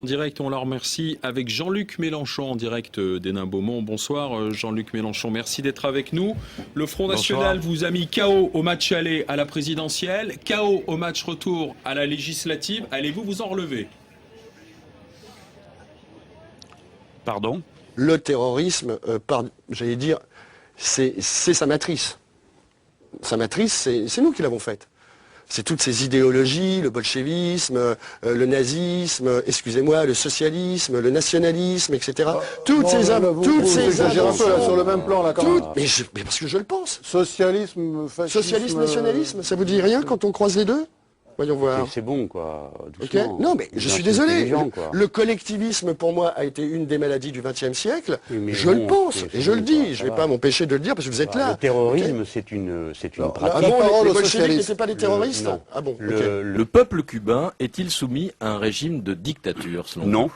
En direct, on la remercie avec Jean-Luc Mélenchon en direct d'Hénin-Beaumont. Bonsoir Jean-Luc Mélenchon, merci d'être avec nous. Le Front National vous a mis KO au match aller à la présidentielle, KO au match retour à la législative. Allez-vous vous en relever? Pardon? Le terrorisme, j'allais dire, c'est sa matrice. Sa matrice, c'est nous qui l'avons faite. C'est toutes ces idéologies, le bolchevisme, le nazisme, excusez-moi, le socialisme, le nationalisme, etc. Toutes ces inventions sur le même plan là, quand même. Mais parce que je le pense. Socialisme, fascisme, Socialisme, nationalisme, ça vous dit rien quand on croise les deux? Voyons voir. C'est bon, quoi. Okay. Non, mais je suis désolé. Le collectivisme, pour moi, a été une des maladies du XXe siècle. Oui, je le pense et je le dis. Je ne vais pas m'empêcher de le dire parce que vous êtes là. Le terrorisme, c'est une pratique. Ah bon, les bolcheviks n'étaient pas des terroristes? Non. Ah bon. Le peuple cubain est-il soumis à un régime de dictature, selon vous? Non.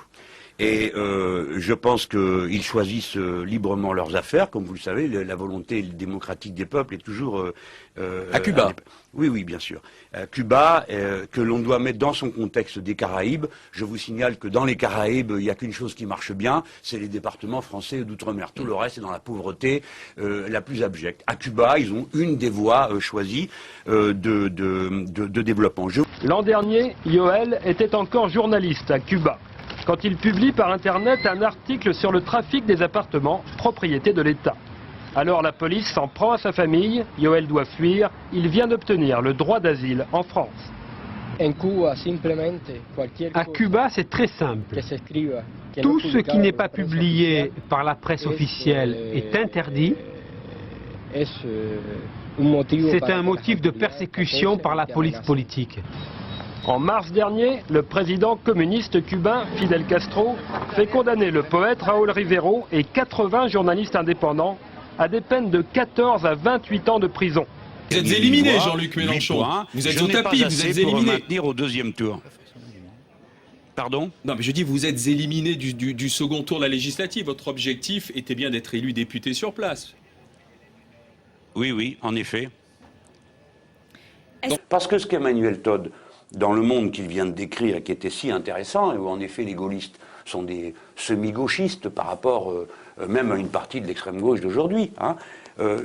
Et je pense qu'ils choisissent librement leurs affaires. Comme vous le savez, la volonté démocratique des peuples est toujours... à Cuba. Oui, bien sûr. Cuba, que l'on doit mettre dans son contexte des Caraïbes. Je vous signale que dans les Caraïbes, il n'y a qu'une chose qui marche bien, c'est les départements français d'outre-mer. Tout le reste est dans la pauvreté la plus abjecte. À Cuba, ils ont une des voies choisies de développement. L'an dernier, Yoel était encore journaliste à Cuba, quand il publie par Internet un article sur le trafic des appartements, propriété de l'État. Alors la police s'en prend à sa famille, Yoel doit fuir, il vient d'obtenir le droit d'asile en France. À Cuba, c'est très simple. Tout ce qui n'est pas publié par la presse officielle est interdit. C'est un motif de persécution par la police politique. En mars dernier, le président communiste cubain Fidel Castro fait condamner le poète Raúl Rivero et 80 journalistes indépendants à des peines de 14 à 28 ans de prison. Vous êtes éliminé, Jean-Luc Mélenchon. Vous êtes au tapis, vous êtes éliminé. Pour maintenir au deuxième tour. Pardon? Non, mais je dis, vous êtes éliminé du second tour de la législative. Votre objectif était bien d'être élu député sur place. Oui, en effet. Parce que ce qu'Emmanuel Todd, dans le monde qu'il vient de décrire, qui était si intéressant, et où en effet les gaullistes sont des semi-gauchistes par rapport même à une partie de l'extrême gauche d'aujourd'hui, hein,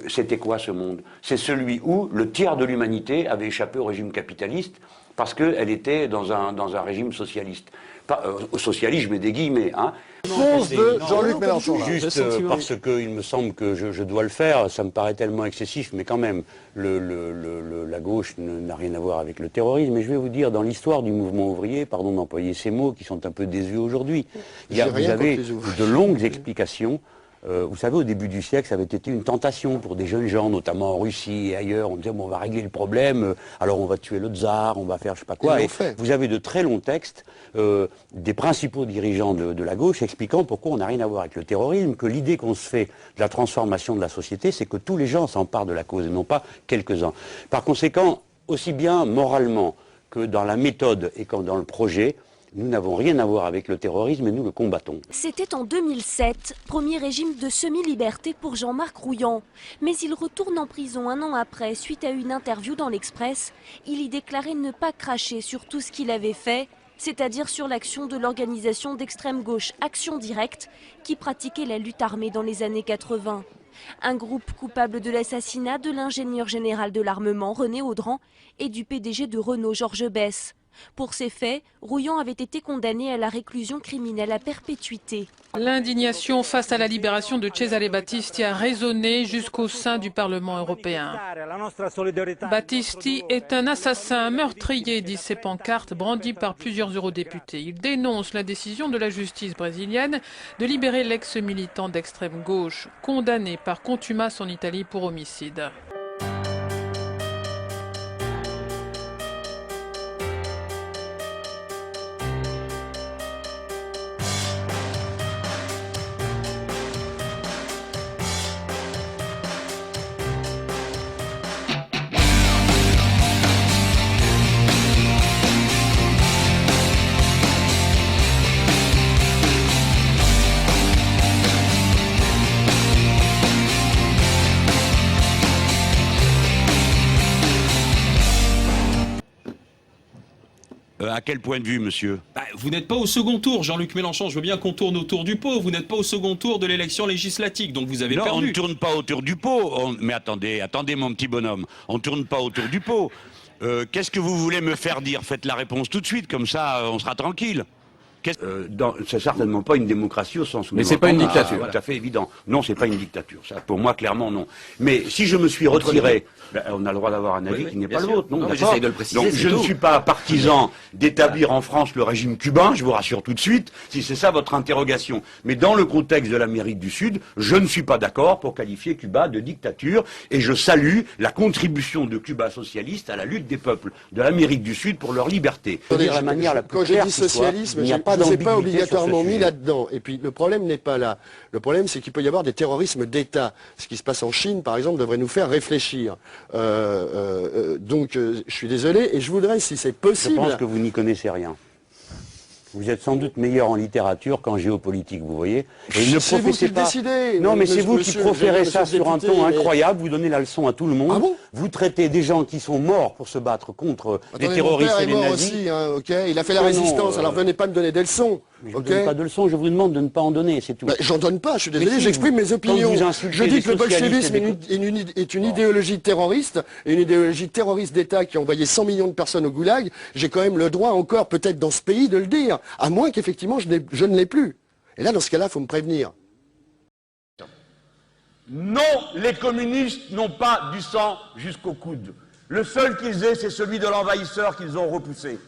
c'était quoi ce monde? C'est celui où le tiers de l'humanité avait échappé au régime capitaliste parce qu'elle était dans un régime socialiste. Au socialisme, je mets des guillemets. Hein. Jean-Luc Mélenchon. Juste parce qu'il me semble que je dois le faire, ça me paraît tellement excessif, mais quand même, la gauche n'a rien à voir avec le terrorisme. Mais je vais vous dire, dans l'histoire du mouvement ouvrier, pardon d'employer ces mots qui sont un peu désuets aujourd'hui, vous avez de longues explications. Vous savez, au début du siècle, ça avait été une tentation pour des jeunes gens, notamment en Russie et ailleurs. On disait, bon, on va régler le problème, alors on va tuer le tsar, on va faire je sais pas quoi. Et vous avez de très longs textes des principaux dirigeants de la gauche expliquant pourquoi on n'a rien à voir avec le terrorisme, que l'idée qu'on se fait de la transformation de la société, c'est que tous les gens s'emparent de la cause et non pas quelques-uns. Par conséquent, aussi bien moralement que dans la méthode et comme dans le projet, nous n'avons rien à voir avec le terrorisme et nous le combattons. C'était en 2007, premier régime de semi-liberté pour Jean-Marc Rouillant. Mais il retourne en prison un an après, suite à une interview dans l'Express. Il y déclarait ne pas cracher sur tout ce qu'il avait fait, c'est-à-dire sur l'action de l'organisation d'extrême gauche Action Directe, qui pratiquait la lutte armée dans les années 80. Un groupe coupable de l'assassinat de l'ingénieur général de l'armement René Audran et du PDG de Renault Georges Besse. Pour ces faits, Rouillant avait été condamné à la réclusion criminelle à perpétuité. L'indignation face à la libération de Cesare Battisti a résonné jusqu'au sein du Parlement européen. Battisti est un assassin, un meurtrier, disent ces pancartes brandies par plusieurs eurodéputés. Il dénonce la décision de la justice brésilienne de libérer l'ex-militant d'extrême gauche, condamné par contumace en Italie pour homicide. À quel point de vue, monsieur? Vous n'êtes pas au second tour, Jean-Luc Mélenchon. Je veux bien qu'on tourne autour du pot. Vous n'êtes pas au second tour de l'élection législative, donc vous avez Non, perdu. on ne tourne pas autour du pot. Mais attendez, mon petit bonhomme. On ne tourne pas autour du pot. Qu'est-ce que vous voulez me faire dire? Faites la réponse tout de suite, comme ça, on sera tranquille. C'est certainement pas une démocratie au sens où... Mais c'est pas une dictature. Tout à fait évident. Non, c'est pas une dictature. Ça, pour moi, clairement, non. Mais si je me suis retiré, on a le droit d'avoir un avis qui n'est pas le vôtre. Non, j'essaie de le préciser. Donc, je ne suis pas partisan d'établir en France le régime cubain, je vous rassure tout de suite, si c'est ça votre interrogation. Mais dans le contexte de l'Amérique du Sud, je ne suis pas d'accord pour qualifier Cuba de dictature, et je salue la contribution de Cuba socialiste à la lutte des peuples de l'Amérique du Sud pour leur liberté. Quand je dis socialisme, je ne vous ai pas obligatoirement mis là-dedans. Et puis le problème n'est pas là. Le problème, c'est qu'il peut y avoir des terrorismes d'État. Ce qui se passe en Chine, par exemple, devrait nous faire réfléchir. Donc, je suis désolé, et je voudrais, si c'est possible... Je pense que vous n'y connaissez rien. Vous êtes sans doute meilleur en littérature qu'en géopolitique, vous voyez. C'est vous qui le décidez. Non, mais c'est vous qui proférez ça sur un ton incroyable. Vous donnez la leçon à tout le monde. Ah bon? Vous traitez des gens qui sont morts pour se battre contre les terroristes et les nazis. Aussi, hein, okay, il a fait la résistance, alors venez pas me donner des leçons. Je ne donne pas de leçons, je vous demande de ne pas en donner, c'est tout. J'en donne pas, je suis désolé, j'exprime mes opinions. Je dis que le bolchevisme est une idéologie terroriste, et une idéologie terroriste d'État qui a envoyé 100 millions de personnes au goulag. J'ai quand même le droit encore, peut-être dans ce pays, de le dire, à moins qu'effectivement je ne l'ai plus. Et là, dans ce cas-là, il faut me prévenir. Non, les communistes n'ont pas du sang jusqu'au coude. Le seul qu'ils aient, c'est celui de l'envahisseur qu'ils ont repoussé.